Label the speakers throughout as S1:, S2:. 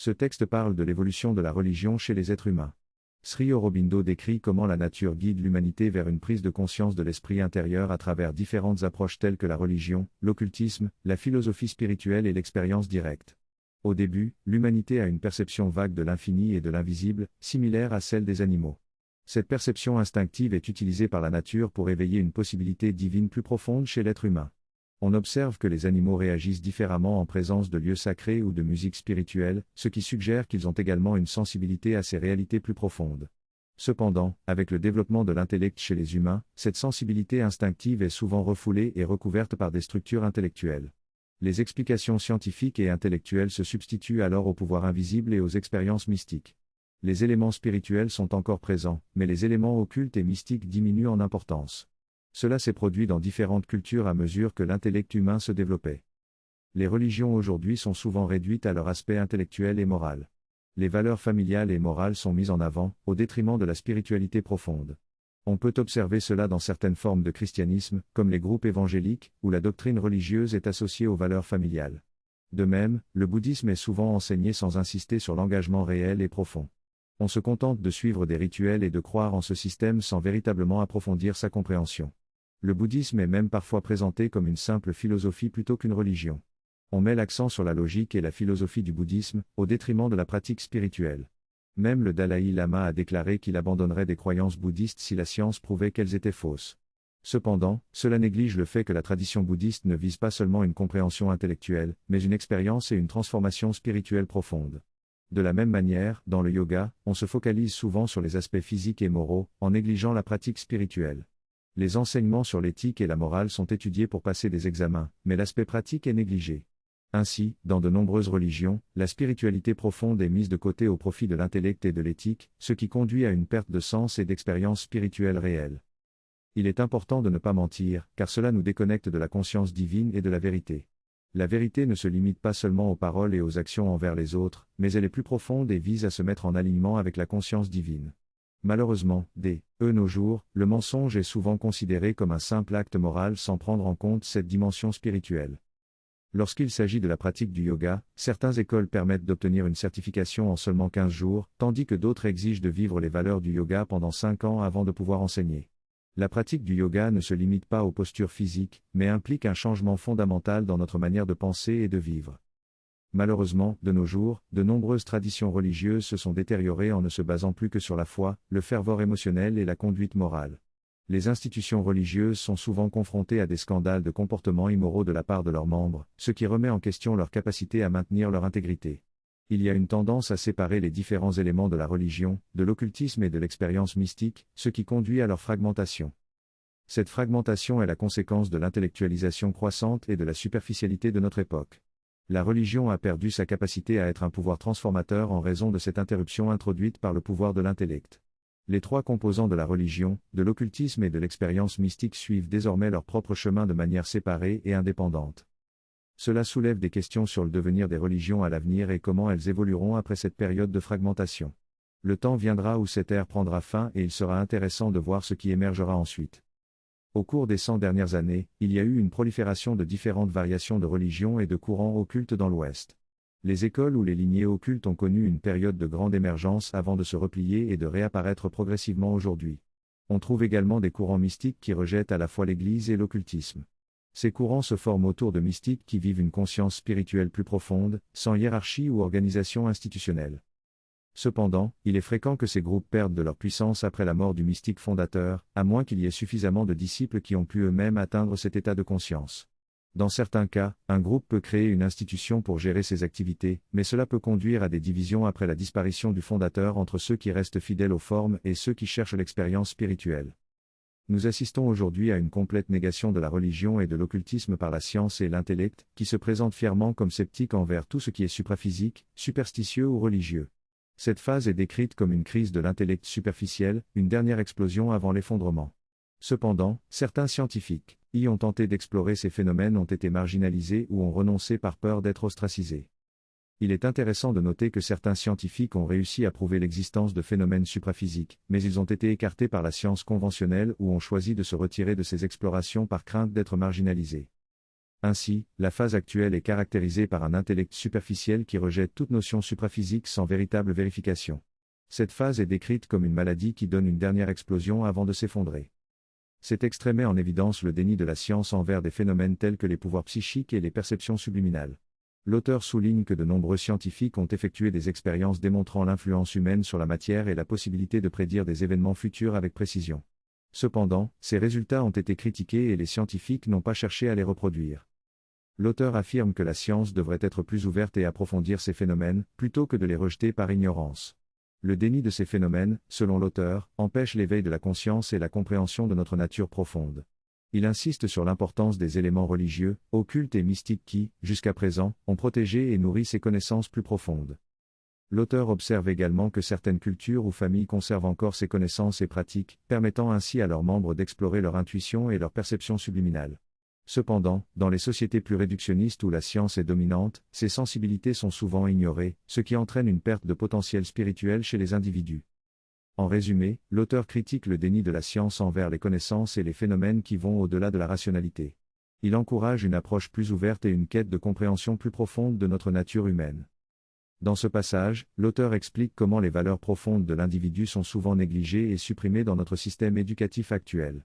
S1: Ce texte parle de l'évolution de la religion chez les êtres humains. Sri Aurobindo décrit comment la nature guide l'humanité vers une prise de conscience de l'esprit intérieur à travers différentes approches telles que la religion, l'occultisme, la philosophie spirituelle et l'expérience directe. Au début, l'humanité a une perception vague de l'infini et de l'invisible, similaire à celle des animaux. Cette perception instinctive est utilisée par la nature pour éveiller une possibilité divine plus profonde chez l'être humain. On observe que les animaux réagissent différemment en présence de lieux sacrés ou de musique spirituelle, ce qui suggère qu'ils ont également une sensibilité à ces réalités plus profondes. Cependant, avec le développement de l'intellect chez les humains, cette sensibilité instinctive est souvent refoulée et recouverte par des structures intellectuelles. Les explications scientifiques et intellectuelles se substituent alors au pouvoir invisible et aux expériences mystiques. Les éléments spirituels sont encore présents, mais les éléments occultes et mystiques diminuent en importance. Cela s'est produit dans différentes cultures à mesure que l'intellect humain se développait. Les religions aujourd'hui sont souvent réduites à leur aspect intellectuel et moral. Les valeurs familiales et morales sont mises en avant, au détriment de la spiritualité profonde. On peut observer cela dans certaines formes de christianisme, comme les groupes évangéliques, où la doctrine religieuse est associée aux valeurs familiales. De même, le bouddhisme est souvent enseigné sans insister sur l'engagement réel et profond. On se contente de suivre des rituels et de croire en ce système sans véritablement approfondir sa compréhension. Le bouddhisme est même parfois présenté comme une simple philosophie plutôt qu'une religion. On met l'accent sur la logique et la philosophie du bouddhisme, au détriment de la pratique spirituelle. Même le Dalai Lama a déclaré qu'il abandonnerait des croyances bouddhistes si la science prouvait qu'elles étaient fausses. Cependant, cela néglige le fait que la tradition bouddhiste ne vise pas seulement une compréhension intellectuelle, mais une expérience et une transformation spirituelle profonde. De la même manière, dans le yoga, on se focalise souvent sur les aspects physiques et moraux, en négligeant la pratique spirituelle. Les enseignements sur l'éthique et la morale sont étudiés pour passer des examens, mais l'aspect pratique est négligé. Ainsi, dans de nombreuses religions, la spiritualité profonde est mise de côté au profit de l'intellect et de l'éthique, ce qui conduit à une perte de sens et d'expérience spirituelle réelle. Il est important de ne pas mentir, car cela nous déconnecte de la conscience divine et de la vérité. La vérité ne se limite pas seulement aux paroles et aux actions envers les autres, mais elle est plus profonde et vise à se mettre en alignement avec la conscience divine. Malheureusement, dès nos jours, le mensonge est souvent considéré comme un simple acte moral sans prendre en compte cette dimension spirituelle. Lorsqu'il s'agit de la pratique du yoga, certaines écoles permettent d'obtenir une certification en seulement 15 jours, tandis que d'autres exigent de vivre les valeurs du yoga pendant 5 ans avant de pouvoir enseigner. La pratique du yoga ne se limite pas aux postures physiques, mais implique un changement fondamental dans notre manière de penser et de vivre. Malheureusement, de nos jours, de nombreuses traditions religieuses se sont détériorées en ne se basant plus que sur la foi, le fervor émotionnel et la conduite morale. Les institutions religieuses sont souvent confrontées à des scandales de comportements immoraux de la part de leurs membres, ce qui remet en question leur capacité à maintenir leur intégrité. Il y a une tendance à séparer les différents éléments de la religion, de l'occultisme et de l'expérience mystique, ce qui conduit à leur fragmentation. Cette fragmentation est la conséquence de l'intellectualisation croissante et de la superficialité de notre époque. La religion a perdu sa capacité à être un pouvoir transformateur en raison de cette interruption introduite par le pouvoir de l'intellect. Les trois composants de la religion, de l'occultisme et de l'expérience mystique suivent désormais leur propre chemin de manière séparée et indépendante. Cela soulève des questions sur le devenir des religions à l'avenir et comment elles évolueront après cette période de fragmentation. Le temps viendra où cette ère prendra fin et il sera intéressant de voir ce qui émergera ensuite. Au cours des 100 dernières années, il y a eu une prolifération de différentes variations de religions et de courants occultes dans l'Ouest. Les écoles ou les lignées occultes ont connu une période de grande émergence avant de se replier et de réapparaître progressivement aujourd'hui. On trouve également des courants mystiques qui rejettent à la fois l'Église et l'occultisme. Ces courants se forment autour de mystiques qui vivent une conscience spirituelle plus profonde, sans hiérarchie ou organisation institutionnelle. Cependant, il est fréquent que ces groupes perdent de leur puissance après la mort du mystique fondateur, à moins qu'il y ait suffisamment de disciples qui ont pu eux-mêmes atteindre cet état de conscience. Dans certains cas, un groupe peut créer une institution pour gérer ses activités, mais cela peut conduire à des divisions après la disparition du fondateur entre ceux qui restent fidèles aux formes et ceux qui cherchent l'expérience spirituelle. Nous assistons aujourd'hui à une complète négation de la religion et de l'occultisme par la science et l'intellect, qui se présentent fièrement comme sceptiques envers tout ce qui est supraphysique, superstitieux ou religieux. Cette phase est décrite comme une crise de l'intellect superficiel, une dernière explosion avant l'effondrement. Cependant, certains scientifiques y ont tenté d'explorer ces phénomènes ont été marginalisés ou ont renoncé par peur d'être ostracisés. Il est intéressant de noter que certains scientifiques ont réussi à prouver l'existence de phénomènes supraphysiques, mais ils ont été écartés par la science conventionnelle ou ont choisi de se retirer de ces explorations par crainte d'être marginalisés. Ainsi, la phase actuelle est caractérisée par un intellect superficiel qui rejette toute notion supraphysique sans véritable vérification. Cette phase est décrite comme une maladie qui donne une dernière explosion avant de s'effondrer. Cet extrait met en évidence le déni de la science envers des phénomènes tels que les pouvoirs psychiques et les perceptions subliminales. L'auteur souligne que de nombreux scientifiques ont effectué des expériences démontrant l'influence humaine sur la matière et la possibilité de prédire des événements futurs avec précision. Cependant, ces résultats ont été critiqués et les scientifiques n'ont pas cherché à les reproduire. L'auteur affirme que la science devrait être plus ouverte et approfondir ces phénomènes, plutôt que de les rejeter par ignorance. Le déni de ces phénomènes, selon l'auteur, empêche l'éveil de la conscience et la compréhension de notre nature profonde. Il insiste sur l'importance des éléments religieux, occultes et mystiques qui, jusqu'à présent, ont protégé et nourri ces connaissances plus profondes. L'auteur observe également que certaines cultures ou familles conservent encore ces connaissances et pratiques, permettant ainsi à leurs membres d'explorer leur intuition et leur perception subliminale. Cependant, dans les sociétés plus réductionnistes où la science est dominante, ces sensibilités sont souvent ignorées, ce qui entraîne une perte de potentiel spirituel chez les individus. En résumé, l'auteur critique le déni de la science envers les connaissances et les phénomènes qui vont au-delà de la rationalité. Il encourage une approche plus ouverte et une quête de compréhension plus profonde de notre nature humaine. Dans ce passage, l'auteur explique comment les valeurs profondes de l'individu sont souvent négligées et supprimées dans notre système éducatif actuel.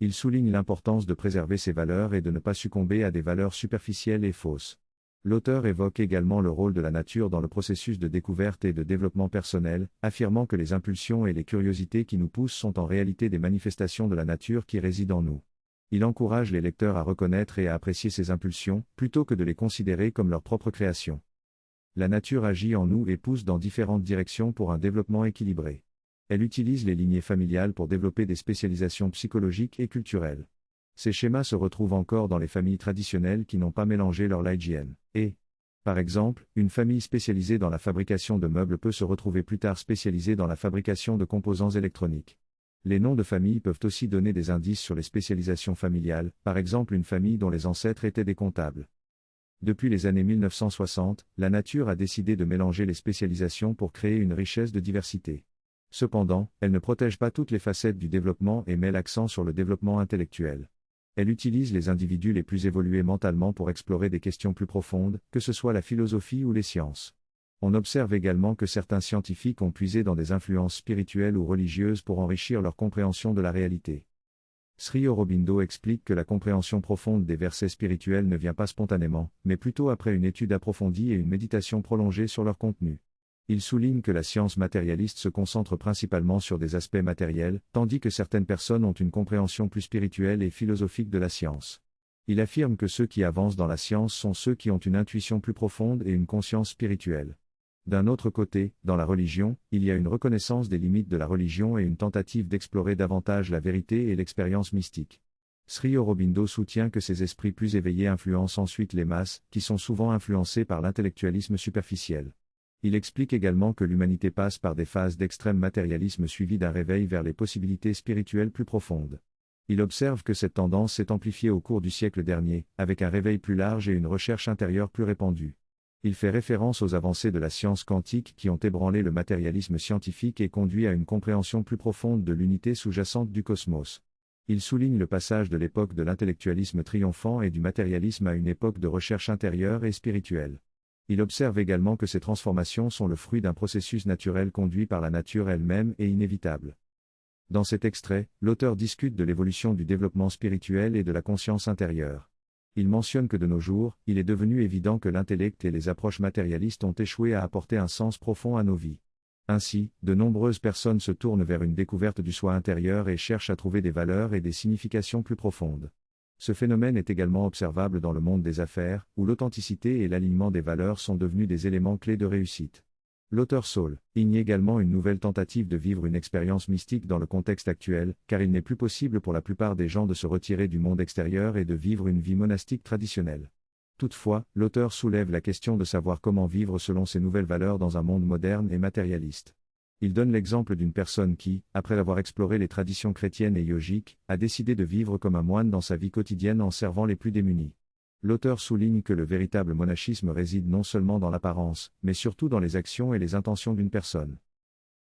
S1: Il souligne l'importance de préserver ces valeurs et de ne pas succomber à des valeurs superficielles et fausses. L'auteur évoque également le rôle de la nature dans le processus de découverte et de développement personnel, affirmant que les impulsions et les curiosités qui nous poussent sont en réalité des manifestations de la nature qui réside en nous. Il encourage les lecteurs à reconnaître et à apprécier ces impulsions, plutôt que de les considérer comme leur propre création. La nature agit en nous et pousse dans différentes directions pour un développement équilibré. Elle utilise les lignées familiales pour développer des spécialisations psychologiques et culturelles. Ces schémas se retrouvent encore dans les familles traditionnelles qui n'ont pas mélangé leur hygiène. Par exemple, une famille spécialisée dans la fabrication de meubles peut se retrouver plus tard spécialisée dans la fabrication de composants électroniques. Les noms de famille peuvent aussi donner des indices sur les spécialisations familiales, par exemple une famille dont les ancêtres étaient des comptables. Depuis les années 1960, la nature a décidé de mélanger les spécialisations pour créer une richesse de diversité. Cependant, elle ne protège pas toutes les facettes du développement et met l'accent sur le développement intellectuel. Elle utilise les individus les plus évolués mentalement pour explorer des questions plus profondes, que ce soit la philosophie ou les sciences. On observe également que certains scientifiques ont puisé dans des influences spirituelles ou religieuses pour enrichir leur compréhension de la réalité. Sri Aurobindo explique que la compréhension profonde des versets spirituels ne vient pas spontanément, mais plutôt après une étude approfondie et une méditation prolongée sur leur contenu. Il souligne que la science matérialiste se concentre principalement sur des aspects matériels, tandis que certaines personnes ont une compréhension plus spirituelle et philosophique de la science. Il affirme que ceux qui avancent dans la science sont ceux qui ont une intuition plus profonde et une conscience spirituelle. D'un autre côté, dans la religion, il y a une reconnaissance des limites de la religion et une tentative d'explorer davantage la vérité et l'expérience mystique. Sri Aurobindo soutient que ces esprits plus éveillés influencent ensuite les masses, qui sont souvent influencées par l'intellectualisme superficiel. Il explique également que l'humanité passe par des phases d'extrême matérialisme suivies d'un réveil vers les possibilités spirituelles plus profondes. Il observe que cette tendance s'est amplifiée au cours du siècle dernier, avec un réveil plus large et une recherche intérieure plus répandue. Il fait référence aux avancées de la science quantique qui ont ébranlé le matérialisme scientifique et conduit à une compréhension plus profonde de l'unité sous-jacente du cosmos. Il souligne le passage de l'époque de l'intellectualisme triomphant et du matérialisme à une époque de recherche intérieure et spirituelle. Il observe également que ces transformations sont le fruit d'un processus naturel conduit par la nature elle-même et inévitable. Dans cet extrait, l'auteur discute de l'évolution du développement spirituel et de la conscience intérieure. Il mentionne que de nos jours, il est devenu évident que l'intellect et les approches matérialistes ont échoué à apporter un sens profond à nos vies. Ainsi, de nombreuses personnes se tournent vers une découverte du soi intérieur et cherchent à trouver des valeurs et des significations plus profondes. Ce phénomène est également observable dans le monde des affaires, où l'authenticité et l'alignement des valeurs sont devenus des éléments clés de réussite. L'auteur souligne également une nouvelle tentative de vivre une expérience mystique dans le contexte actuel, car il n'est plus possible pour la plupart des gens de se retirer du monde extérieur et de vivre une vie monastique traditionnelle. Toutefois, l'auteur soulève la question de savoir comment vivre selon ces nouvelles valeurs dans un monde moderne et matérialiste. Il donne l'exemple d'une personne qui, après avoir exploré les traditions chrétiennes et yogiques, a décidé de vivre comme un moine dans sa vie quotidienne en servant les plus démunis. L'auteur souligne que le véritable monachisme réside non seulement dans l'apparence, mais surtout dans les actions et les intentions d'une personne.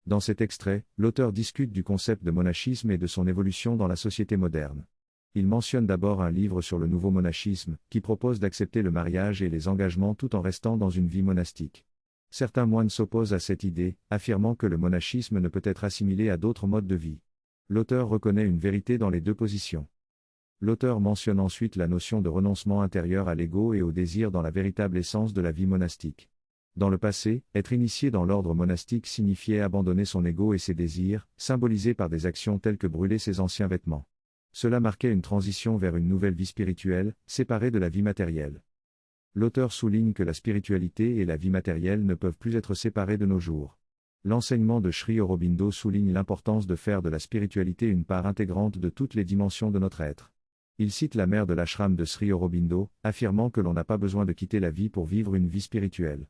S1: Dans cet extrait, l'auteur discute du concept de monachisme et de son évolution dans la société moderne. Il mentionne d'abord un livre sur le nouveau monachisme, qui propose d'accepter le mariage et les engagements tout en restant dans une vie monastique. Certains moines s'opposent à cette idée, affirmant que le monachisme ne peut être assimilé à d'autres modes de vie. L'auteur reconnaît une vérité dans les deux positions. L'auteur mentionne ensuite la notion de renoncement intérieur à l'ego et au désir dans la véritable essence de la vie monastique. Dans le passé, être initié dans l'ordre monastique signifiait abandonner son ego et ses désirs, symbolisés par des actions telles que brûler ses anciens vêtements. Cela marquait une transition vers une nouvelle vie spirituelle, séparée de la vie matérielle. L'auteur souligne que la spiritualité et la vie matérielle ne peuvent plus être séparées de nos jours. L'enseignement de Sri Aurobindo souligne l'importance de faire de la spiritualité une part intégrante de toutes les dimensions de notre être. Il cite la mère de l'ashram de Sri Aurobindo, affirmant que l'on n'a pas besoin de quitter la vie pour vivre une vie spirituelle.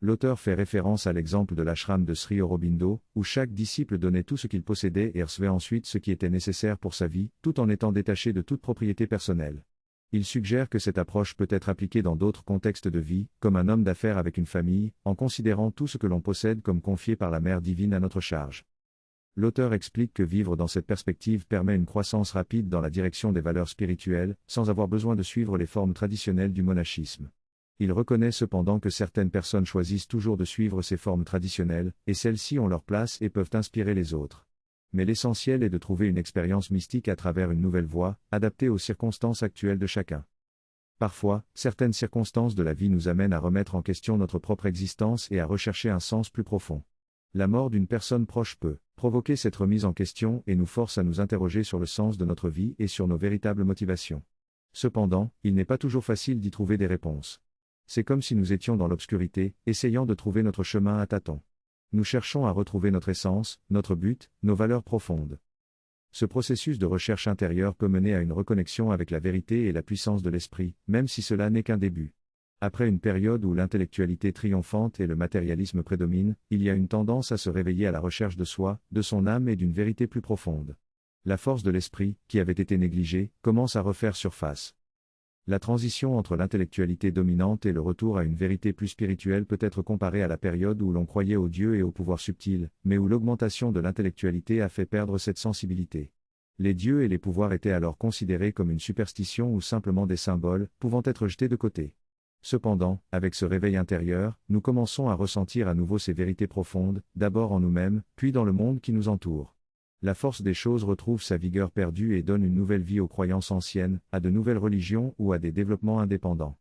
S1: L'auteur fait référence à l'exemple de l'ashram de Sri Aurobindo, où chaque disciple donnait tout ce qu'il possédait et recevait ensuite ce qui était nécessaire pour sa vie, tout en étant détaché de toute propriété personnelle. Il suggère que cette approche peut être appliquée dans d'autres contextes de vie, comme un homme d'affaires avec une famille, en considérant tout ce que l'on possède comme confié par la Mère divine à notre charge. L'auteur explique que vivre dans cette perspective permet une croissance rapide dans la direction des valeurs spirituelles, sans avoir besoin de suivre les formes traditionnelles du monachisme. Il reconnaît cependant que certaines personnes choisissent toujours de suivre ces formes traditionnelles, et celles-ci ont leur place et peuvent inspirer les autres. Mais l'essentiel est de trouver une expérience mystique à travers une nouvelle voie, adaptée aux circonstances actuelles de chacun. Parfois, certaines circonstances de la vie nous amènent à remettre en question notre propre existence et à rechercher un sens plus profond. La mort d'une personne proche peut provoquer cette remise en question et nous force à nous interroger sur le sens de notre vie et sur nos véritables motivations. Cependant, il n'est pas toujours facile d'y trouver des réponses. C'est comme si nous étions dans l'obscurité, essayant de trouver notre chemin à tâtons. Nous cherchons à retrouver notre essence, notre but, nos valeurs profondes. Ce processus de recherche intérieure peut mener à une reconnexion avec la vérité et la puissance de l'esprit, même si cela n'est qu'un début. Après une période où l'intellectualité triomphante et le matérialisme prédominent, il y a une tendance à se réveiller à la recherche de soi, de son âme et d'une vérité plus profonde. La force de l'esprit, qui avait été négligée, commence à refaire surface. La transition entre l'intellectualité dominante et le retour à une vérité plus spirituelle peut être comparée à la période où l'on croyait aux dieux et au pouvoir subtil, mais où l'augmentation de l'intellectualité a fait perdre cette sensibilité. Les dieux et les pouvoirs étaient alors considérés comme une superstition ou simplement des symboles, pouvant être jetés de côté. Cependant, avec ce réveil intérieur, nous commençons à ressentir à nouveau ces vérités profondes, d'abord en nous-mêmes, puis dans le monde qui nous entoure. La force des choses retrouve sa vigueur perdue et donne une nouvelle vie aux croyances anciennes, à de nouvelles religions ou à des développements indépendants.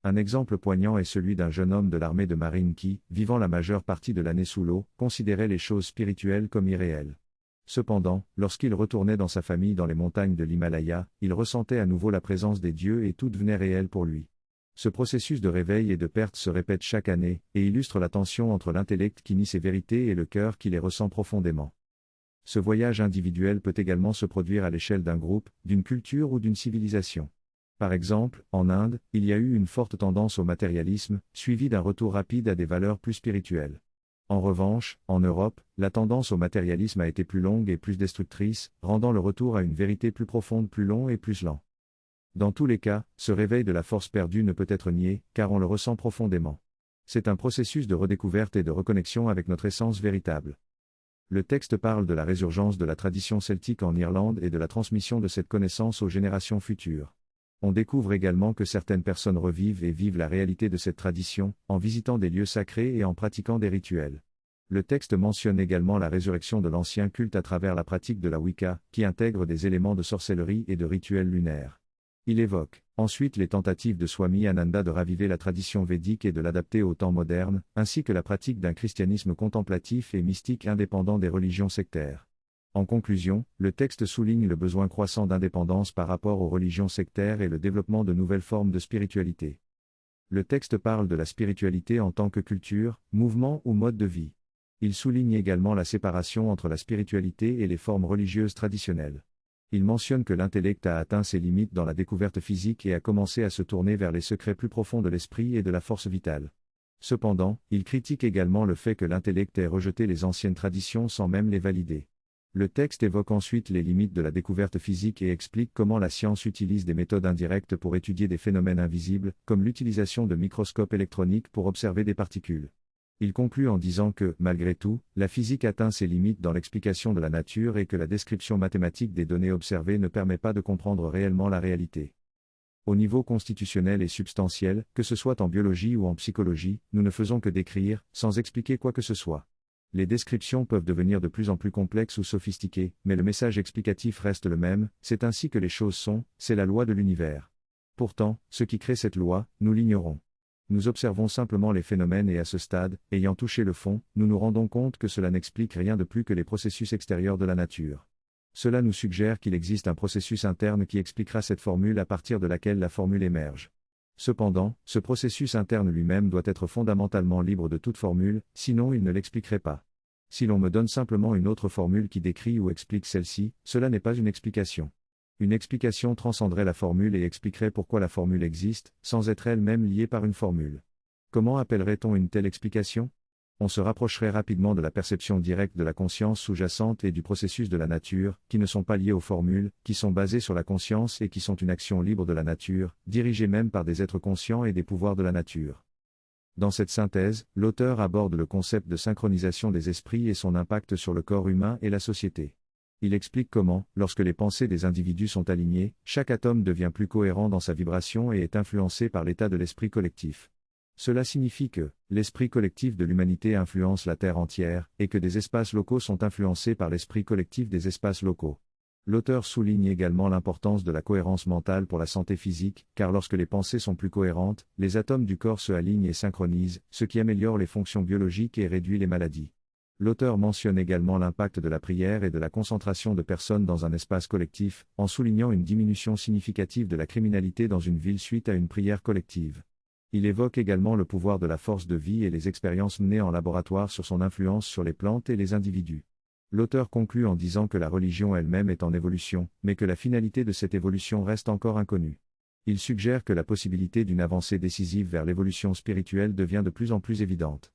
S1: Un exemple poignant est celui d'un jeune homme de l'armée de marine qui, vivant la majeure partie de l'année sous l'eau, considérait les choses spirituelles comme irréelles. Cependant, lorsqu'il retournait dans sa famille dans les montagnes de l'Himalaya, il ressentait à nouveau la présence des dieux et tout devenait réel pour lui. Ce processus de réveil et de perte se répète chaque année, et illustre la tension entre l'intellect qui nie ces vérités et le cœur qui les ressent profondément. Ce voyage individuel peut également se produire à l'échelle d'un groupe, d'une culture ou d'une civilisation. Par exemple, en Inde, il y a eu une forte tendance au matérialisme, suivie d'un retour rapide à des valeurs plus spirituelles. En revanche, en Europe, la tendance au matérialisme a été plus longue et plus destructrice, rendant le retour à une vérité plus profonde plus long et plus lent. Dans tous les cas, ce réveil de la force perdue ne peut être nié, car on le ressent profondément. C'est un processus de redécouverte et de reconnexion avec notre essence véritable. Le texte parle de la résurgence de la tradition celtique en Irlande et de la transmission de cette connaissance aux générations futures. On découvre également que certaines personnes revivent et vivent la réalité de cette tradition, en visitant des lieux sacrés et en pratiquant des rituels. Le texte mentionne également la résurrection de l'ancien culte à travers la pratique de la Wicca, qui intègre des éléments de sorcellerie et de rituels lunaires. Il évoque ensuite les tentatives de Swami Ananda de raviver la tradition védique et de l'adapter au temps moderne, ainsi que la pratique d'un christianisme contemplatif et mystique indépendant des religions sectaires. En conclusion, le texte souligne le besoin croissant d'indépendance par rapport aux religions sectaires et le développement de nouvelles formes de spiritualité. Le texte parle de la spiritualité en tant que culture, mouvement ou mode de vie. Il souligne également la séparation entre la spiritualité et les formes religieuses traditionnelles. Il mentionne que l'intellect a atteint ses limites dans la découverte physique et a commencé à se tourner vers les secrets plus profonds de l'esprit et de la force vitale. Cependant, il critique également le fait que l'intellect ait rejeté les anciennes traditions sans même les valider. Le texte évoque ensuite les limites de la découverte physique et explique comment la science utilise des méthodes indirectes pour étudier des phénomènes invisibles, comme l'utilisation de microscopes électroniques pour observer des particules. Il conclut en disant que, malgré tout, la physique atteint ses limites dans l'explication de la nature et que la description mathématique des données observées ne permet pas de comprendre réellement la réalité. Au niveau constitutionnel et substantiel, que ce soit en biologie ou en psychologie, nous ne faisons que décrire, sans expliquer quoi que ce soit. Les descriptions peuvent devenir de plus en plus complexes ou sophistiquées, mais le message explicatif reste le même, c'est ainsi que les choses sont, c'est la loi de l'univers. Pourtant, ce qui crée cette loi, nous l'ignorons. Nous observons simplement les phénomènes et à ce stade, ayant touché le fond, nous nous rendons compte que cela n'explique rien de plus que les processus extérieurs de la nature. Cela nous suggère qu'il existe un processus interne qui expliquera cette formule à partir de laquelle la formule émerge. Cependant, ce processus interne lui-même doit être fondamentalement libre de toute formule, sinon il ne l'expliquerait pas. Si l'on me donne simplement une autre formule qui décrit ou explique celle-ci, cela n'est pas une explication. Une explication transcenderait la formule et expliquerait pourquoi la formule existe, sans être elle-même liée par une formule. Comment appellerait-on une telle explication ? On se rapprocherait rapidement de la perception directe de la conscience sous-jacente et du processus de la nature, qui ne sont pas liés aux formules, qui sont basées sur la conscience et qui sont une action libre de la nature, dirigée même par des êtres conscients et des pouvoirs de la nature. Dans cette synthèse, l'auteur aborde le concept de synchronisation des esprits et son impact sur le corps humain et la société. Il explique comment, lorsque les pensées des individus sont alignées, chaque atome devient plus cohérent dans sa vibration et est influencé par l'état de l'esprit collectif. Cela signifie que l'esprit collectif de l'humanité influence la Terre entière, et que des espaces locaux sont influencés par l'esprit collectif des espaces locaux. L'auteur souligne également l'importance de la cohérence mentale pour la santé physique, car lorsque les pensées sont plus cohérentes, les atomes du corps se alignent et synchronisent, ce qui améliore les fonctions biologiques et réduit les maladies. L'auteur mentionne également l'impact de la prière et de la concentration de personnes dans un espace collectif, en soulignant une diminution significative de la criminalité dans une ville suite à une prière collective. Il évoque également le pouvoir de la force de vie et les expériences menées en laboratoire sur son influence sur les plantes et les individus. L'auteur conclut en disant que la religion elle-même est en évolution, mais que la finalité de cette évolution reste encore inconnue. Il suggère que la possibilité d'une avancée décisive vers l'évolution spirituelle devient de plus en plus évidente.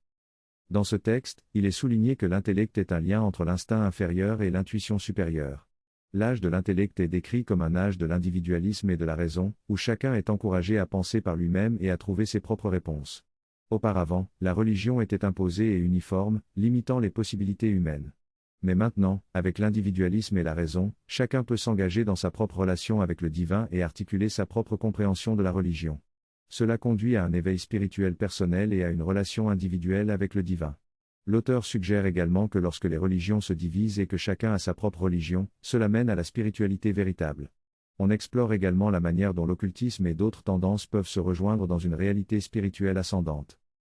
S1: Dans ce texte, il est souligné que l'intellect est un lien entre l'instinct inférieur et l'intuition supérieure. L'âge de l'intellect est décrit comme un âge de l'individualisme et de la raison, où chacun est encouragé à penser par lui-même et à trouver ses propres réponses. Auparavant, la religion était imposée et uniforme, limitant les possibilités humaines. Mais maintenant, avec l'individualisme et la raison, chacun peut s'engager dans sa propre relation avec le divin et articuler sa propre compréhension de la religion. Cela conduit à un éveil spirituel personnel et à une relation individuelle avec le divin. L'auteur suggère également que lorsque les religions se divisent et que chacun a sa propre religion, cela mène à la spiritualité véritable. On explore également la manière dont l'occultisme et d'autres tendances peuvent se rejoindre dans une réalité spirituelle ascendante.